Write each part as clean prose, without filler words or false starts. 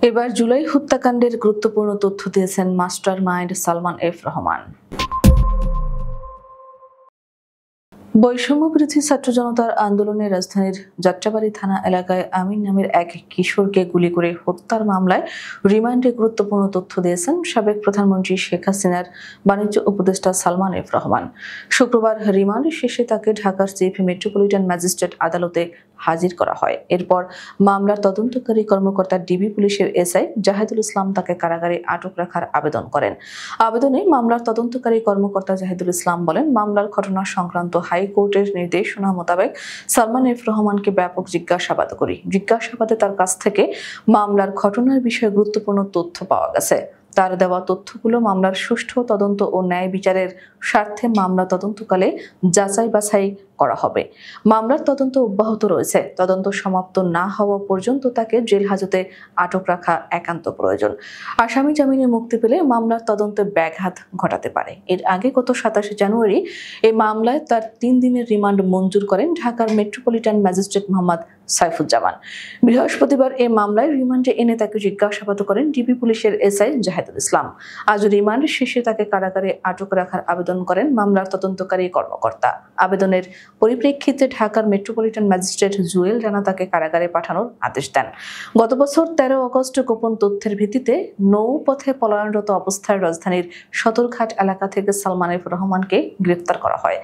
এবার জুলাই হত্যাকাণ্ডের গুরুত্বপূর্ণ তথ্য দিয়েছেন master mind Salman F Rahman. বৈষম্যবিরোধী ছাত্র জনতার আন্দোলনে রাজধানীর যাত্রাবাড়ী থানা এলাকায় আমিন নামের এক কিশোরকে গুলি করে হত্যার মামলায় রিমান্ডে গুরুত্বপূর্ণ তথ্য দিয়েছেন সাবেক প্রধানমন্ত্রী শেখ হাসিনার বাণিজ্য উপদেষ্টা সালমান এফ রহমান। শুক্রবার রিমান্ড শেষে তাকে ঢাকার চিফ মেট্রোপলিটন ম্যাজিস্ট্রেট আদালতে হাজির করা হয়। এরপর মামলার তদন্তকারী কর্মকর্তা ডিবি পুলিশের এসআই জাহিদুল ইসলাম তাকে কারাগারে আটক রাখার আবেদন করেন। আবেদনে মামলার তদন্তকারী কর্মকর্তা জাহিদুল ইসলাম বলেন, মামলার ঘটনা সংক্রান্ত হাইকোর্টের নির্দেশনা মোতাবেক সালমান এফ রহমানকে ব্যাপক জিজ্ঞাসাবাদ করি। জিজ্ঞাসাবাদে তার কাছ থেকে মামলার ঘটনার বিষয়ে গুরুত্বপূর্ণ তথ্য পাওয়া গেছে। তার দেওয়া তথ্যগুলো মামলার সুষ্ঠু তদন্ত ও ন্যায় বিচারের স্বার্থে মামলা তদন্তকালে যাচাই বাছাই করা হবে। মামলার তদন্ত অব্যাহত রয়েছে। তদন্ত সমাপ্ত না হওয়া পর্যন্ত তাকে জেল হাজতে আটক রাখা একান্ত প্রয়োজন। আসামি জামিনে মুক্তি পেলে মামলার তদন্তে ব্যাঘাত ঘটাতে পারে। এর আগে গত 27 জানুয়ারি এই মামলায় তার 3 দিনের রিমান্ড মঞ্জুর করেন ঢাকার মেট্রোপলিটন ম্যাজিস্ট্রেট মোহাম্মদ সাইফুজ্জামান। বৃহস্পতিবার এই মামলায় রিমান্ডে এনে তাকে জিজ্ঞাসাবাদ করেন ডিবি পুলিশের এসআই জাহিদুল ইসলাম। আজ রিমান্ড শেষে তাকে কারাগারে আটক রাখার আবেদন করেন মামলার তদন্তকারী কর্মকর্তা। আবেদনের পরিপ্রেক্ষিতে ঢাকার মেট্রোপলিটন ম্যাজিস্ট্রেট জুয়েল রানা তাকে কারাগারে পাঠানোর আদেশ দেন। গত বছর 13 আগস্ট গোপন তথ্যের ভিত্তিতে নৌপথে পলায়নরত অবস্থায় রাজধানীর সদরঘাট এলাকা থেকে সালমান এফ রহমানকে গ্রেফতার করা হয়।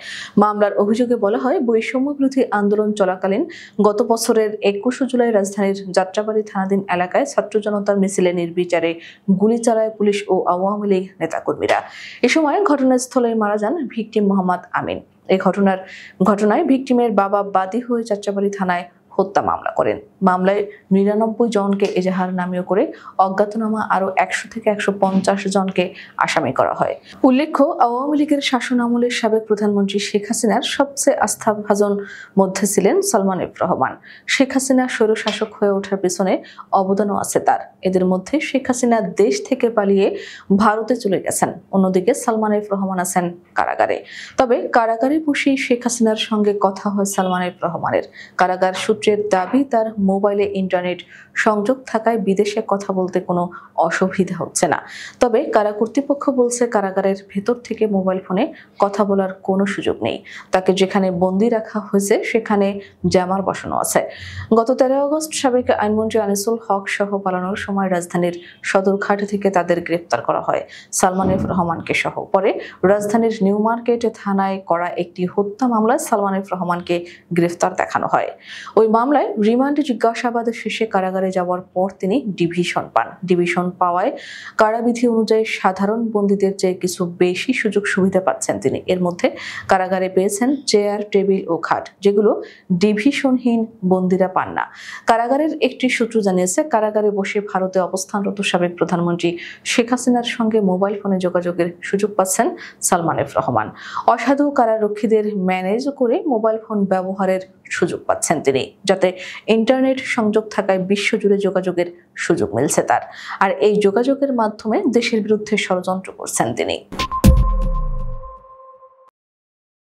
মামলার অভিযোগে বলা হয়, বৈষম্যবিরোধী আন্দোলন চলাকালীন গত বছরের 21 জুলাই রাজধানীর যাত্রাবাড়ী থানাধীন এলাকায় ছাত্র জনতার মিছিলে নির্বিচারে গুলি চালায় পুলিশ ও আওয়ামী লীগ নেতাকর্মীরা। এ সময় ঘটনাস্থলে মারা যান ভিকটিম মোহাম্মদ আমিন। এই ঘটনায় ভিকটিমের বাবা বাদী হয়ে যাত্রাবাড়ী থানায় হত্যা মামলা করেন। মামলায় 99 জনকে এজাহার নামীয় করে অজ্ঞাতনামা আরো 100 থেকে 150 জনকে আসামি করা হয়। উল্লেখ্য, আওয়ামী লীগের শাসন আমলের সাবেক প্রধানমন্ত্রী শেখ হাসিনার সবচেয়ে আস্থাভাজন মধ্যে ছিলেন সালমান এফ রহমান। শেখ হাসিনা স্বৈরশাসক হয়ে ওঠার পেছনে অবদানও আছে তার। এদের মধ্যে শেখ হাসিনা দেশ থেকে পালিয়ে ভারতে চলে গেছেন। অন্যদিকে সালমান এফ রহমান আছেন কারাগারে। তবে কারাগারে বসেই শেখ হাসিনার সঙ্গে কথা হয় সালমান এফ রহমানের। কারাগার সূত্রের দাবি, তার মোবাইলে ইন্টারনেট সংযোগ থাকায় বিদেশে কথা বলতে কোনো অসুবিধা হচ্ছে না। তবে কারা কর্তৃপক্ষ বলছে, কারাগারের ভেতর থেকে মোবাইল ফোনে কথা বলার কোনো সুযোগ নেই। তাকে যেখানে বন্দী রাখা হয়েছে সেখানে জ্যামার বসানো আছে। গত 13 আগস্ট সাবেক আইনমন্ত্রী আনিসুল হক সহ পালানোর সময় রাজধানীর সদরঘাট থেকে তাদের গ্রেফতার করা হয় সালমান এফ রহমানকে সহ। পরে রাজধানীর নিউ মার্কেট থানায় করা একটি হত্যা মামলায় সালমান এফ রহমানকে গ্রেফতার দেখানো হয়। ওই মামলায় রিমান্ডে জিজ্ঞাসাবাদ শেষে কারাগারে যাওয়ার পর তিনি ডিভিশন পান। ডিভিশন পাওয়ায় কারাবিধি অনুযায়ী সাধারণ বন্দীদের চেয়ে কিছু বেশি সুযোগ সুবিধা পাচ্ছেন তিনি। এর মধ্যে কারাগারে পেয়েছেন চেয়ার, টেবিল ও খাট, যেগুলো ডিভিশনহীন বন্দীরা পান না। কারাগারের একটি সূত্র জানিয়েছে, কারাগারে বসে ভারতে অবস্থানরত সাবেক প্রধানমন্ত্রী শেখ হাসিনার সঙ্গে মোবাইল ফোনে যোগাযোগের সুযোগ পাচ্ছেন সালমান এফ রহমান। অসাধু কারারক্ষীদের ম্যানেজ করে মোবাইল ফোন ব্যবহারের সুযোগ পাচ্ছেন তিনি, যাতে ইন্টারনেট সংযোগ থাকায় বিশ্বজুড়ে যোগাযোগের সুযোগ মিলছে তার। আর এই যোগাযোগের মাধ্যমে দেশের বিরুদ্ধে ষড়যন্ত্র করছেন তিনি।